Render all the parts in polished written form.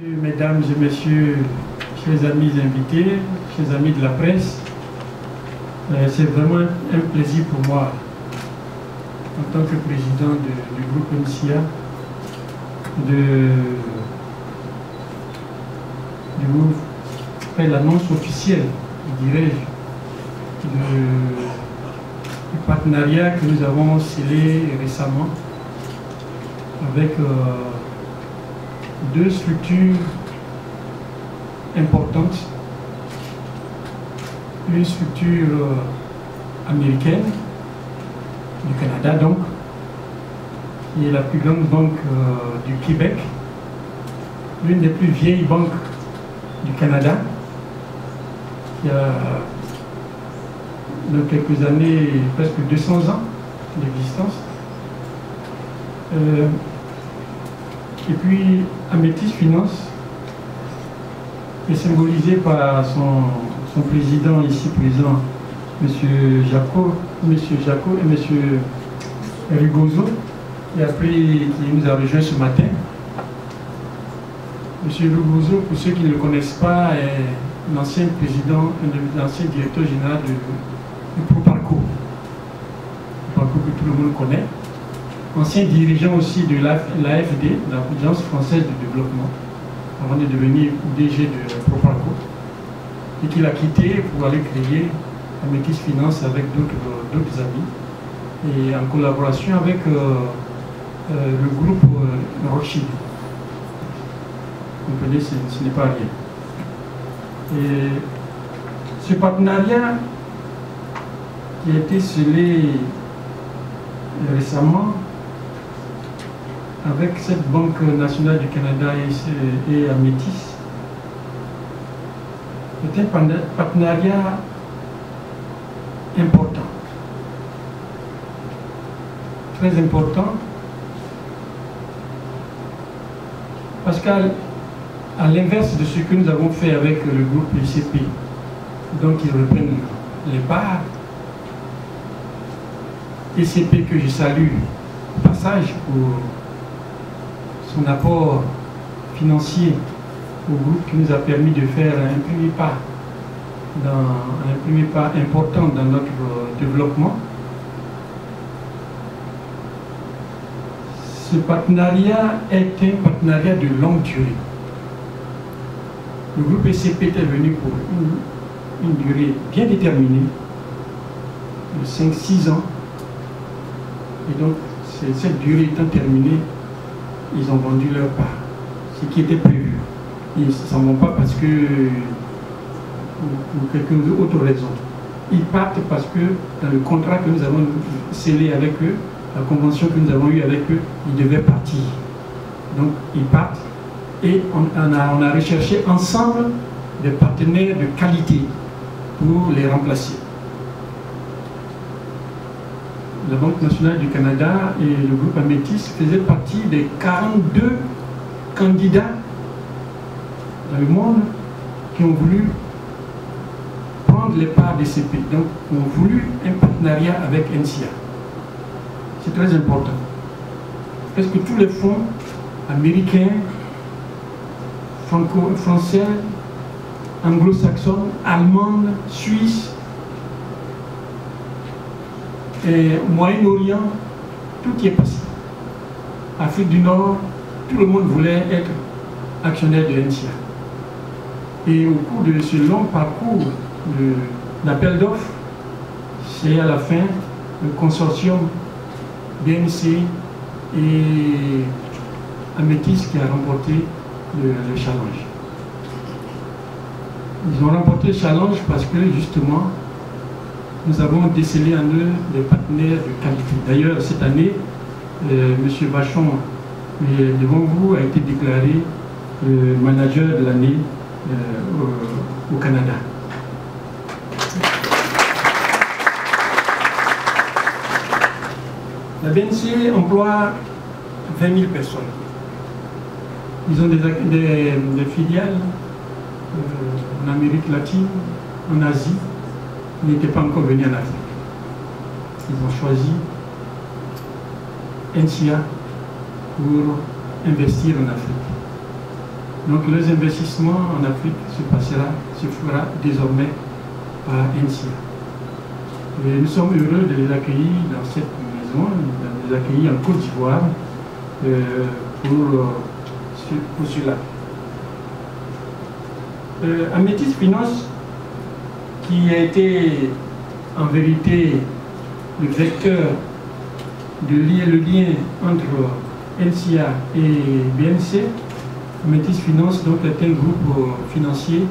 Mesdames et messieurs, chers amis invités, chers amis de la presse, c'est vraiment un plaisir pour moi, en tant que président du groupe NCA, de vous faire l'annonce officielle, dirais-je, du partenariat que nous avons scellé récemment avec deux structures importantes. Une structure américaine, du Canada donc, qui est la plus grande banque du Québec, l'une des plus vieilles banques du Canada, qui a dans quelques années presque 200 ans d'existence. Et puis Amétis Finance est symbolisé par son président ici présent, M. Jaco et M. Rigozo, qui nous a rejoint ce matin. M. Rigozo, pour ceux qui ne le connaissent pas, est l'ancien président, l'ancien directeur général du Proparco. Proparco que tout le monde connaît. Ancien dirigeant aussi de l'AFD, l'Agence française de développement, avant de devenir DG de Proparco, et qu'il a quitté pour aller créer Amétis Finance avec d'autres amis, et en collaboration avec le groupe Rothschild. Vous comprenez, ce n'est pas rien. Et ce partenariat qui a été scellé récemment avec cette Banque nationale du Canada et Amétis est un partenariat important, très important, parce qu'à l'inverse de ce que nous avons fait avec le groupe ICP, donc ils reprennent les parts, ICP que je salue au passage pour son apport financier au groupe qui nous a permis de faire un premier pas important dans notre développement. Ce partenariat est un partenariat de longue durée. Le groupe ECP est venu pour une durée bien déterminée, de 5-6 ans. Et donc, cette durée étant terminée, ils ont vendu leur part, ce qui était prévu. Ils ne s'en vont pas parce que, pour quelques autres raisons. Ils partent parce que dans le contrat que nous avons scellé avec eux, la convention que nous avons eue avec eux, ils devaient partir. Donc ils partent et on a recherché ensemble des partenaires de qualité pour les remplacer. La Banque nationale du Canada et le groupe Amétis faisaient partie des 42 candidats dans le monde qui ont voulu prendre les parts des CP, donc ont voulu un partenariat avec NCA. C'est très important. Parce que tous les fonds américains, français, anglo-saxons, allemands, suisses, et Moyen-Orient, tout y est passé. Afrique du Nord, tout le monde voulait être actionnaire de NCA. Et au cours de ce long parcours d'appel d'offres, c'est à la fin le consortium BNC et Amétis qui a remporté le challenge. Ils ont remporté le challenge parce que justement, nous avons décelé en eux des partenaires de qualité. D'ailleurs, cette année, M. Vachon, devant vous, a été déclaré manager de l'année au Canada. La BNC emploie 20 000 personnes. Ils ont des filiales en Amérique latine, en Asie. Ils n'étaient pas encore venus en Afrique. Ils ont choisi NCA pour investir en Afrique. Donc les investissements en Afrique se fera désormais à NCIA. Et nous sommes heureux de les accueillir dans cette maison, de les accueillir en Côte d'Ivoire pour cela. Améthyste Finance, qui a été en vérité le vecteur de lier le lien entre NCIA et BNC. Améthyste Finance donc, est un groupe financier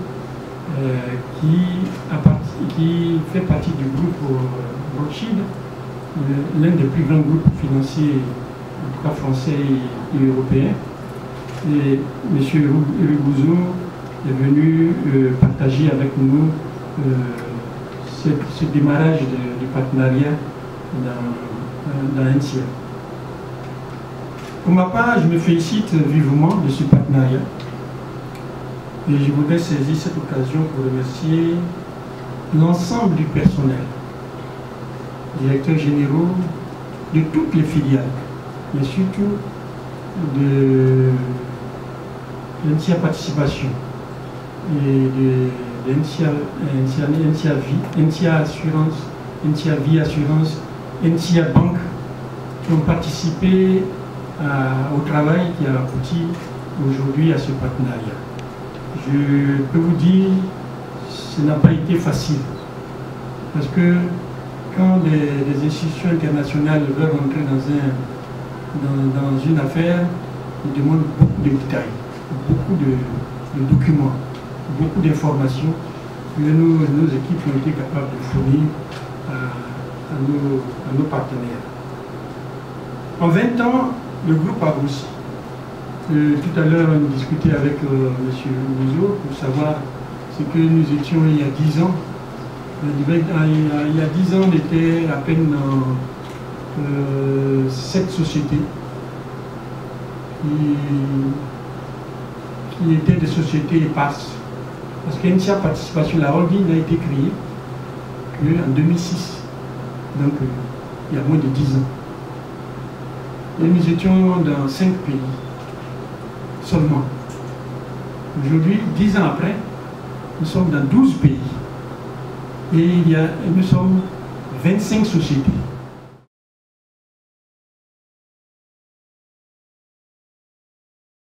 qui fait partie du groupe Rothschild, l'un des plus grands groupes financiers, en tout cas français et européens. Et M. Uribouzo est venu partager avec nous ce démarrage de partenariat dans NCIA. Pour ma part, je me félicite vivement de ce partenariat et je voudrais saisir cette occasion pour remercier l'ensemble du personnel, directeurs généraux de toutes les filiales, mais surtout de NCIA Participation et de NCIA Vie, NCIA Assurance, NCIA Vie Assurance, NCIA Banque, qui ont participé au travail qui a abouti aujourd'hui à ce partenariat. Je peux vous dire, ce n'a pas été facile, parce que quand les institutions internationales veulent rentrer dans une affaire, ils demandent beaucoup de détails, beaucoup de documents, beaucoup d'informations que nos équipes ont été capables de fournir à nos partenaires. En 20 ans, le groupe a grossi. Tout à l'heure, on discutait avec M. Bouzo pour savoir ce que nous étions il y a 10 ans. Il y a 10 ans, on était à peine dans 7 sociétés qui étaient des sociétés éparses. Parce qu'NCIA Participation, la holding n'a été créée qu'en 2006. Donc, il y a moins de 10 ans. Et nous étions dans 5 pays seulement. Aujourd'hui, 10 ans après, nous sommes dans 12 pays. Et nous sommes 25 sociétés.